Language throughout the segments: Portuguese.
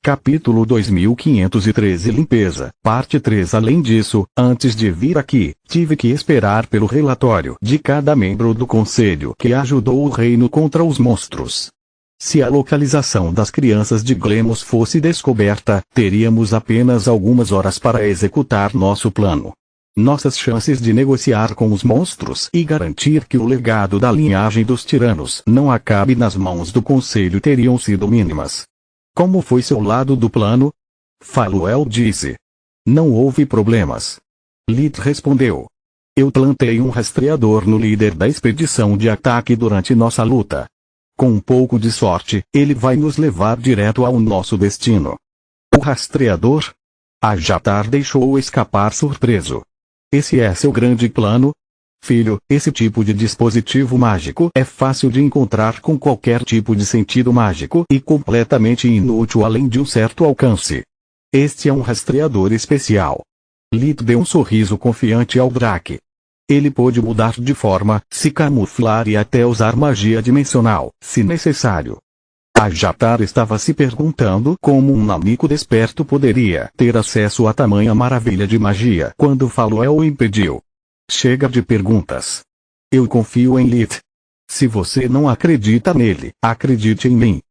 Capítulo 2513 Limpeza, Parte 3. Além disso, antes de vir aqui, tive que esperar pelo relatório de cada membro do conselho que ajudou o reino contra os monstros. Se a localização das crianças de Glemos fosse descoberta, teríamos apenas algumas horas para executar nosso plano. Nossas chances de negociar com os monstros e garantir que o legado da linhagem dos tiranos não acabe nas mãos do conselho teriam sido mínimas. Como foi seu lado do plano? Faluel disse. Não houve problemas. Lit respondeu. Eu plantei um rastreador no líder da expedição de ataque durante nossa luta. Com um pouco de sorte, ele vai nos levar direto ao nosso destino. O rastreador? Ajatar deixou escapar surpreso. Esse é seu grande plano? Filho, esse tipo de dispositivo mágico é fácil de encontrar com qualquer tipo de sentido mágico e completamente inútil além de um certo alcance. Este é um rastreador especial. Lit deu um sorriso confiante ao Drake. Ele pôde mudar de forma, se camuflar e até usar magia dimensional, se necessário. Ajatar estava se perguntando como um nanico desperto poderia ter acesso a tamanha maravilha de magia quando Faluel o impediu. Chega de perguntas. Eu confio em Lit. Se você não acredita nele, acredite em mim.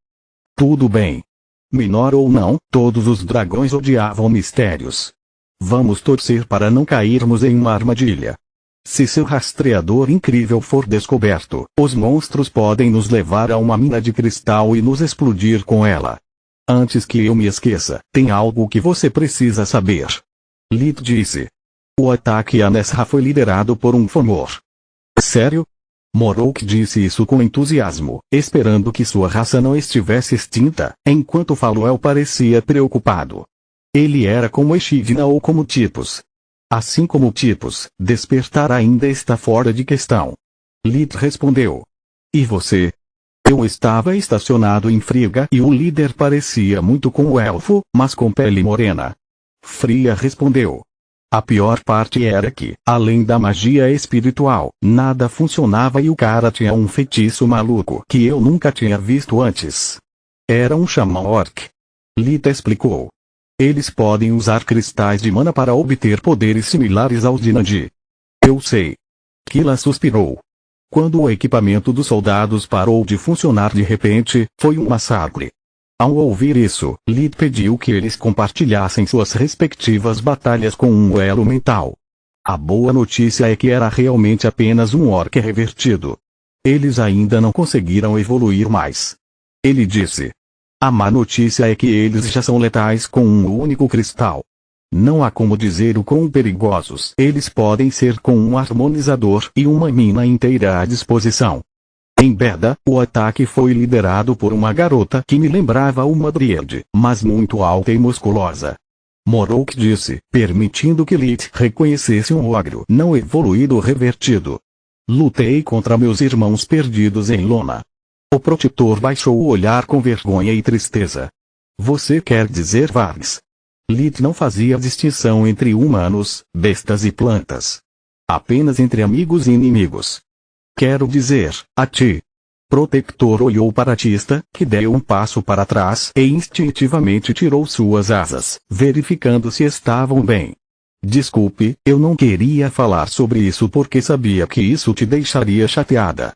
Tudo bem. Menor ou não, todos os dragões odiavam mistérios. Vamos torcer para não cairmos em uma armadilha. Se seu rastreador incrível for descoberto, os monstros podem nos levar a uma mina de cristal e nos explodir com ela. Antes que eu me esqueça, tem algo que você precisa saber. Lit disse. O ataque a Nesra foi liderado por um Fomor. Sério? Morok disse isso com entusiasmo, esperando que sua raça não estivesse extinta, enquanto Faluel parecia preocupado. Ele era como Echidna ou como Tipos. Assim como Tipos, despertar ainda está fora de questão. Lit respondeu. E você? Eu estava estacionado em Friga e o líder parecia muito com o elfo, mas com pele morena. Fria respondeu. A pior parte era que, além da magia espiritual, nada funcionava e o cara tinha um feitiço maluco que eu nunca tinha visto antes. Era um xamã orc. Lita explicou. Eles podem usar cristais de mana para obter poderes similares aos de Nandi. Eu sei. Kila suspirou. Quando o equipamento dos soldados parou de funcionar de repente, foi um massacre. Ao ouvir isso, Lit pediu que eles compartilhassem suas respectivas batalhas com um elo mental. A boa notícia é que era realmente apenas um orc revertido. Eles ainda não conseguiram evoluir mais. Ele disse. A má notícia é que eles já são letais com um único cristal. Não há como dizer o quão perigosos eles podem ser com um harmonizador e uma mina inteira à disposição. Em Beda, o ataque foi liderado por uma garota que me lembrava uma dríade, mas muito alta e musculosa. Morok disse, permitindo que Lit reconhecesse um ogro não evoluído revertido. Lutei contra meus irmãos perdidos em Lona. O protetor baixou o olhar com vergonha e tristeza. Você quer dizer Vargs? Lit não fazia distinção entre humanos, bestas e plantas. Apenas entre amigos e inimigos. Quero dizer, a ti. Protector olhou para Tista, que deu um passo para trás e instintivamente tirou suas asas, verificando se estavam bem. Desculpe, eu não queria falar sobre isso porque sabia que isso te deixaria chateada.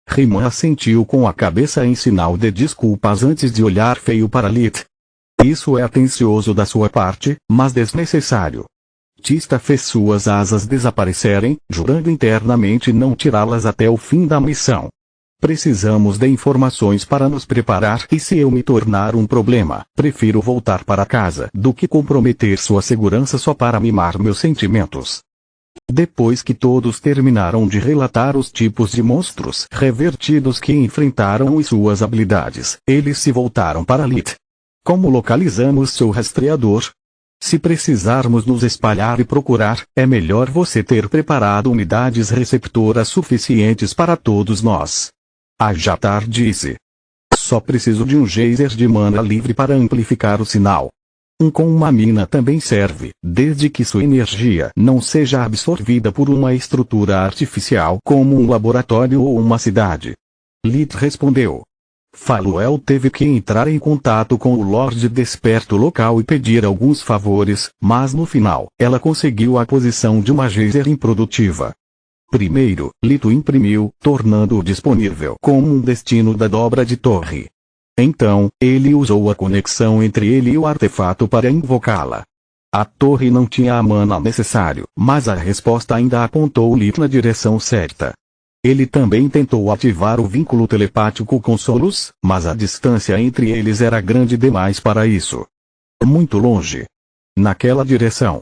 Riman assentiu com a cabeça em sinal de desculpas antes de olhar feio para Lit. Isso é atencioso da sua parte, mas desnecessário. Tista fez suas asas desaparecerem, jurando internamente não tirá-las até o fim da missão. Precisamos de informações para nos preparar e se eu me tornar um problema, prefiro voltar para casa do que comprometer sua segurança só para mimar meus sentimentos. Depois que todos terminaram de relatar os tipos de monstros revertidos que enfrentaram e suas habilidades, eles se voltaram para Lit. Como localizamos seu rastreador? Se precisarmos nos espalhar e procurar, é melhor você ter preparado unidades receptoras suficientes para todos nós. Ajatar disse. Só preciso de um geyser de mana livre para amplificar o sinal. Um com uma mina também serve, desde que sua energia não seja absorvida por uma estrutura artificial como um laboratório ou uma cidade. Lit respondeu. Faluel teve que entrar em contato com o Lorde Desperto local e pedir alguns favores, mas no final, ela conseguiu a posição de uma geyser improdutiva. Primeiro, Lito imprimiu, tornando-o disponível como um destino da dobra de torre. Então, ele usou a conexão entre ele e o artefato para invocá-la. A torre não tinha a mana necessário, mas a resposta ainda apontou Lito na direção certa. Ele também tentou ativar o vínculo telepático com Solus, mas a distância entre eles era grande demais para isso. Muito longe. Naquela direção.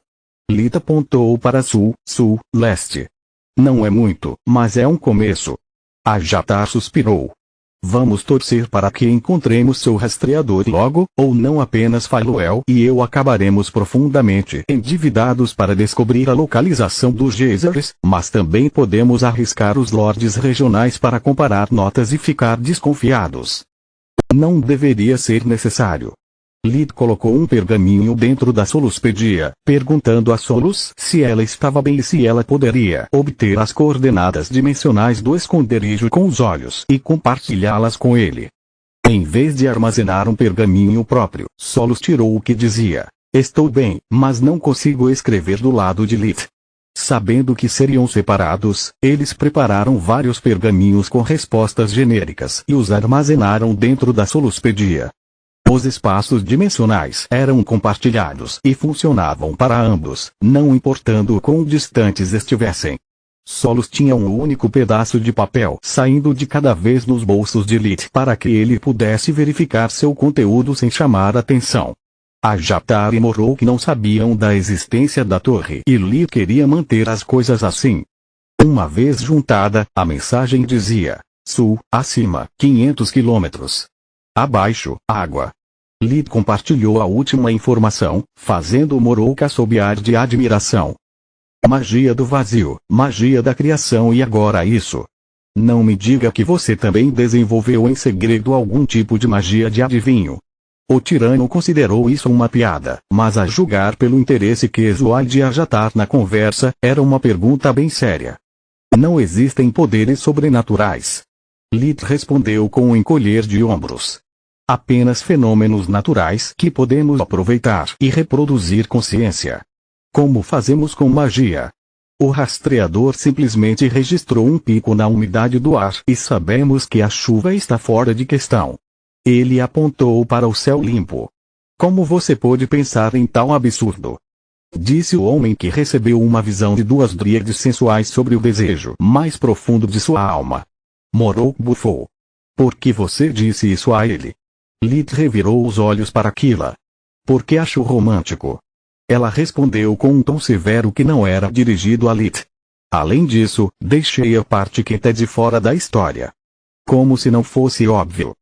Lito apontou para sul, sul, leste. Não é muito, mas é um começo. A Jatar suspirou. Vamos torcer para que encontremos seu rastreador logo, ou não apenas Faluel e eu acabaremos profundamente endividados para descobrir a localização dos geysers, mas também podemos arriscar os lordes regionais para comparar notas e ficar desconfiados. Não deveria ser necessário. Lito colocou um pergaminho dentro da Soluspedia, perguntando a Solus se ela estava bem e se ela poderia obter as coordenadas dimensionais do esconderijo com os olhos e compartilhá-las com ele. Em vez de armazenar um pergaminho próprio, Solus tirou o que dizia: "Estou bem, mas não consigo escrever do lado de Lito." Sabendo que seriam separados, eles prepararam vários pergaminhos com respostas genéricas e os armazenaram dentro da Soluspedia. Os espaços dimensionais eram compartilhados e funcionavam para ambos, não importando o quão distantes estivessem. Solus tinha um único pedaço de papel saindo de cada vez nos bolsos de Lito para que ele pudesse verificar seu conteúdo sem chamar atenção. A Jatar e Morok não sabiam da existência da torre e Lito queria manter as coisas assim. Uma vez juntada, a mensagem dizia: sul, acima, 500 quilômetros. Abaixo, água. Lito compartilhou a última informação, fazendo Morok assobiar de admiração. Magia do vazio, magia da criação e agora isso. Não me diga que você também desenvolveu em segredo algum tipo de magia de adivinho. O tirano considerou isso uma piada, mas a julgar pelo interesse que Zoid ia jatar na conversa, era uma pergunta bem séria. Não existem poderes sobrenaturais. Lito respondeu com um encolher de ombros. Apenas fenômenos naturais que podemos aproveitar e reproduzir com ciência. Como fazemos com magia? O rastreador simplesmente registrou um pico na umidade do ar e sabemos que a chuva está fora de questão. Ele apontou para o céu limpo. Como você pôde pensar em tal absurdo? Disse o homem que recebeu uma visão de duas dríades sensuais sobre o desejo mais profundo de sua alma. Morok bufou. Por que você disse isso a ele? Lito revirou os olhos para Kila. Porque acho romântico. Ela respondeu com um tom severo que não era dirigido a Lito. Além disso, deixei a parte que está de fora da história. Como se não fosse óbvio.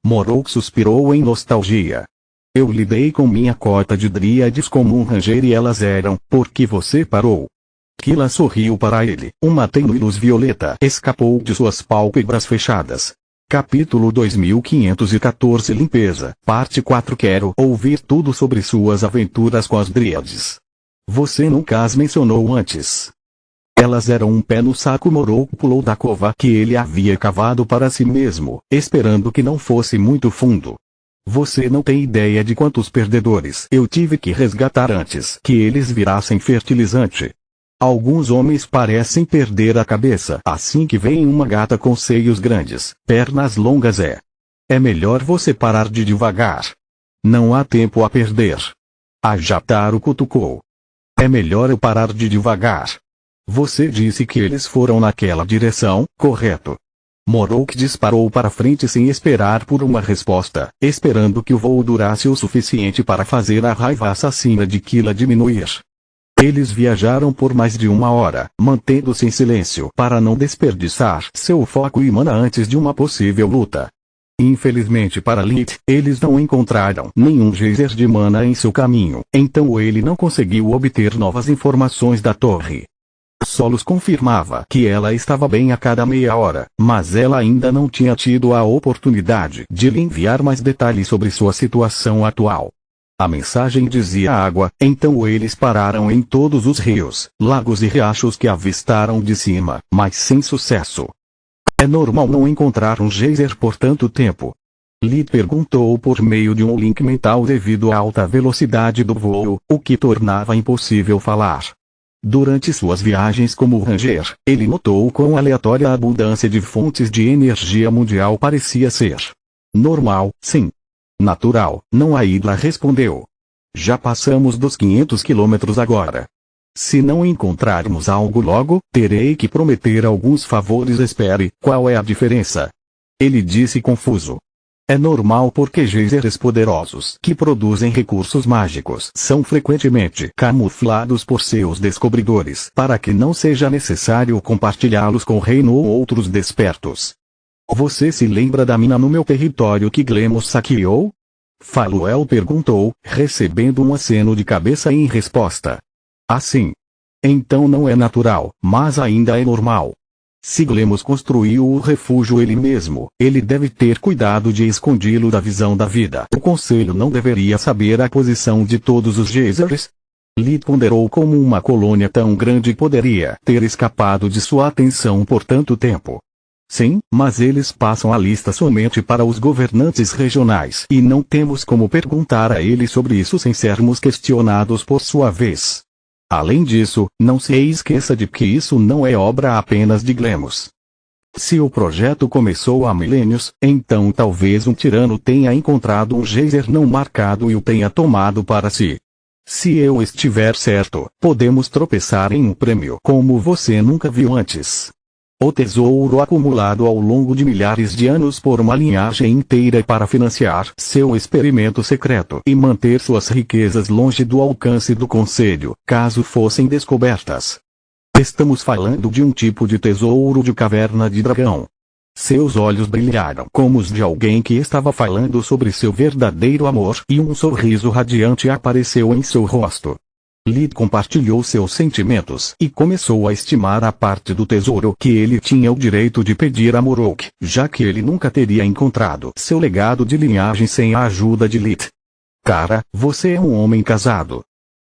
Morok suspirou em nostalgia. Eu lidei com minha cota de dríades como um ranger e elas eram, porque você parou. Kila sorriu para ele. Uma tênue luz violeta escapou de suas pálpebras fechadas. Capítulo 2514 Limpeza, Parte 4. Quero ouvir tudo sobre suas aventuras com as dríades. Você nunca as mencionou antes. Elas eram um pé no saco. Morok pulou da cova que ele havia cavado para si mesmo, esperando que não fosse muito fundo. Você não tem ideia de quantos perdedores eu tive que resgatar antes que eles virassem fertilizante. Alguns homens parecem perder a cabeça assim que veem uma gata com seios grandes, pernas longas. É melhor você parar de devagar. Não há tempo a perder. A Jataro cutucou. É melhor eu parar de devagar. Você disse que eles foram naquela direção, correto? Morok disparou para frente sem esperar por uma resposta, esperando que o voo durasse o suficiente para fazer a raiva assassina de Kila diminuir. Eles viajaram por mais de 1 hora, mantendo-se em silêncio para não desperdiçar seu foco e mana antes de uma possível luta. Infelizmente para Lito, eles não encontraram nenhum geyser de mana em seu caminho, então ele não conseguiu obter novas informações da torre. Solus confirmava que ela estava bem a cada meia hora, mas ela ainda não tinha tido a oportunidade de lhe enviar mais detalhes sobre sua situação atual. A mensagem dizia água, então eles pararam em todos os rios, lagos e riachos que avistaram de cima, mas sem sucesso. É normal não encontrar um geyser por tanto tempo. Lee perguntou por meio de um link mental devido à alta velocidade do voo, o que tornava impossível falar. Durante suas viagens como ranger, ele notou quão aleatória a abundância de fontes de energia mundial parecia ser. Normal, sim. Natural, não, a Hydra respondeu. Já passamos dos 500 quilômetros agora. Se não encontrarmos algo logo, terei que prometer alguns favores. Espere, qual é a diferença? Ele disse confuso. É normal porque geysers poderosos que produzem recursos mágicos são frequentemente camuflados por seus descobridores para que não seja necessário compartilhá-los com o reino ou outros despertos. Você se lembra da mina no meu território que Glemos saqueou? Faluel perguntou, recebendo um aceno de cabeça em resposta. Assim. Então não é natural, mas ainda é normal. Se Glemos construiu o refúgio ele mesmo, ele deve ter cuidado de escondê-lo da visão da vida. O conselho não deveria saber a posição de todos os geysers? Lee ponderou como uma colônia tão grande poderia ter escapado de sua atenção por tanto tempo. Sim, mas eles passam a lista somente para os governantes regionais e não temos como perguntar a eles sobre isso sem sermos questionados por sua vez. Além disso, não se esqueça de que isso não é obra apenas de Glemos. Se o projeto começou há milênios, então talvez um tirano tenha encontrado um geyser não marcado e o tenha tomado para si. Se eu estiver certo, podemos tropeçar em um prêmio como você nunca viu antes. O tesouro acumulado ao longo de milhares de anos por uma linhagem inteira para financiar seu experimento secreto e manter suas riquezas longe do alcance do conselho, caso fossem descobertas. Estamos falando de um tipo de tesouro de caverna de dragão. Seus olhos brilharam como os de alguém que estava falando sobre seu verdadeiro amor e um sorriso radiante apareceu em seu rosto. Lee compartilhou seus sentimentos e começou a estimar a parte do tesouro que ele tinha o direito de pedir a Morok, já que ele nunca teria encontrado seu legado de linhagem sem a ajuda de Lee. Cara, você é um homem casado.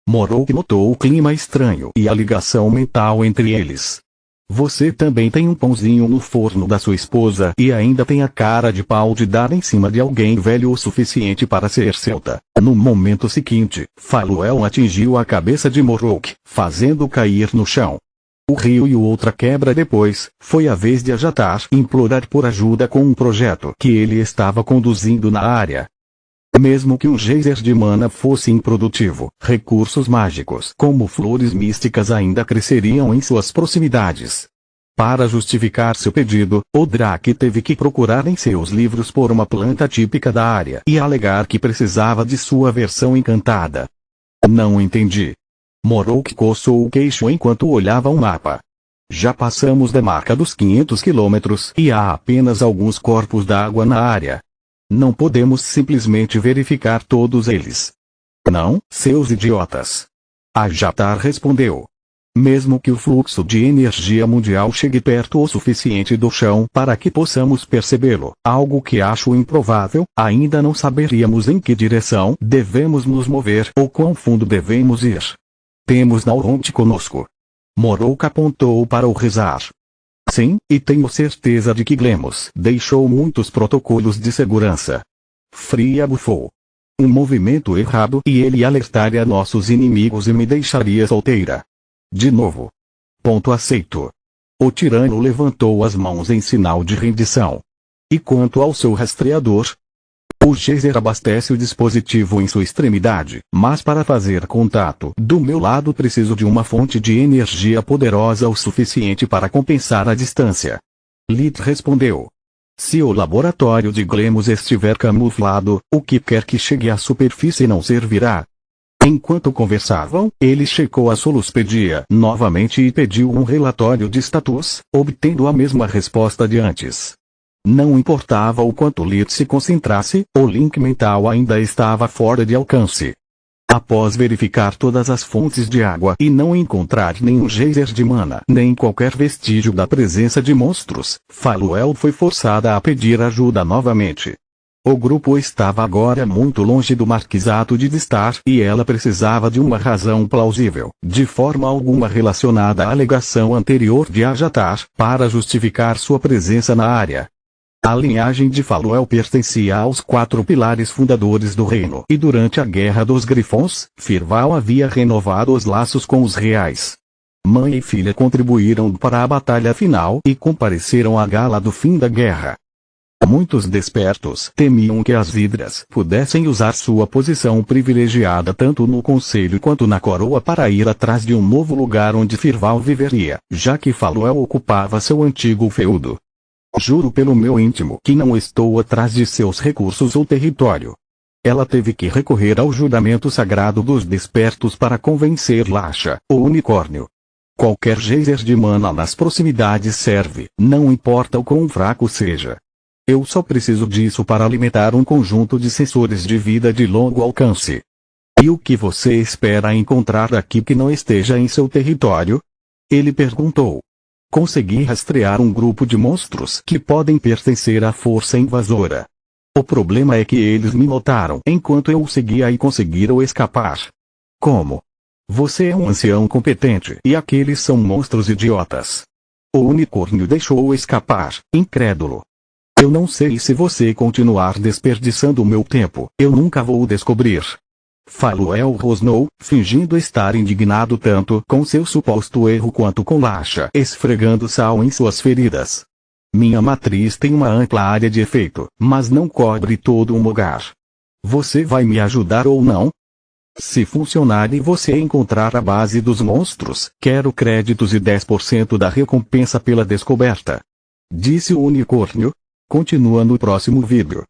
Morok notou o clima estranho e a ligação mental entre eles. Você também tem um pãozinho no forno da sua esposa e ainda tem a cara de pau de dar em cima de alguém velho o suficiente para ser celta. No momento seguinte, Faluel atingiu a cabeça de Morok, fazendo cair no chão. O rio e outra quebra depois, foi a vez de Ajatar implorar por ajuda com um projeto que ele estava conduzindo na área. Mesmo que um geyser de mana fosse improdutivo, recursos mágicos como flores místicas ainda cresceriam em suas proximidades. Para justificar seu pedido, o Drake teve que procurar em seus livros por uma planta típica da área e alegar que precisava de sua versão encantada. Não entendi. Morok coçou o queixo enquanto olhava um mapa. Já passamos da marca dos 500 quilômetros e há apenas alguns corpos d'água na área. Não podemos simplesmente verificar todos eles. Não, seus idiotas. Ajatar respondeu. Mesmo que o fluxo de energia mundial chegue perto o suficiente do chão para que possamos percebê-lo, algo que acho improvável, ainda não saberíamos em que direção devemos nos mover ou quão fundo devemos ir. Temos Nauronte conosco. Morok apontou para o rezar. Sim, e tenho certeza de que Glemos deixou muitos protocolos de segurança. Fria bufou. Um movimento errado e ele alertaria nossos inimigos e me deixaria solteira. De novo. Ponto aceito. O tirano levantou as mãos em sinal de rendição. E quanto ao seu rastreador? O geyser abastece o dispositivo em sua extremidade, mas para fazer contato do meu lado preciso de uma fonte de energia poderosa o suficiente para compensar a distância. Lee respondeu. Se o laboratório de Glemos estiver camuflado, o que quer que chegue à superfície não servirá. Enquanto conversavam, ele checou a Soluspedia novamente e pediu um relatório de status, obtendo a mesma resposta de antes. Não importava o quanto Lee se concentrasse, o link mental ainda estava fora de alcance. Após verificar todas as fontes de água e não encontrar nenhum geyser de mana, nem qualquer vestígio da presença de monstros, Faluel foi forçada a pedir ajuda novamente. O grupo estava agora muito longe do marquesato de Distar e ela precisava de uma razão plausível, de forma alguma relacionada à alegação anterior de Ajatar, para justificar sua presença na área. A linhagem de Faluel pertencia aos 4 pilares fundadores do reino. E durante a Guerra dos Grifões, Firval havia renovado os laços com os reais. Mãe e filha contribuíram para a batalha final e compareceram à gala do fim da guerra. Muitos despertos temiam que as Hidras pudessem usar sua posição privilegiada tanto no conselho quanto na coroa para ir atrás de um novo lugar onde Firval viveria, já que Faluel ocupava seu antigo feudo. Juro pelo meu íntimo que não estou atrás de seus recursos ou território. Ela teve que recorrer ao juramento sagrado dos despertos para convencer Lasha, o unicórnio. Qualquer geyser de mana nas proximidades serve, não importa o quão fraco seja. Eu só preciso disso para alimentar um conjunto de sensores de vida de longo alcance. E o que você espera encontrar aqui que não esteja em seu território? Ele perguntou. Consegui rastrear um grupo de monstros que podem pertencer à força invasora. O problema é que eles me notaram enquanto eu seguia e conseguiram escapar. Como? Você é um ancião competente e aqueles são monstros idiotas. O unicórnio deixou escapar, incrédulo. Eu não sei se você continuar desperdiçando o meu tempo, eu nunca vou descobrir. Faluel rosnou, fingindo estar indignado tanto com seu suposto erro quanto com Lasha esfregando sal em suas feridas. Minha matriz tem uma ampla área de efeito, mas não cobre todo um lugar. Você vai me ajudar ou não? Se funcionar e você encontrar a base dos monstros, quero créditos e 10% da recompensa pela descoberta. Disse o unicórnio. Continua no próximo vídeo.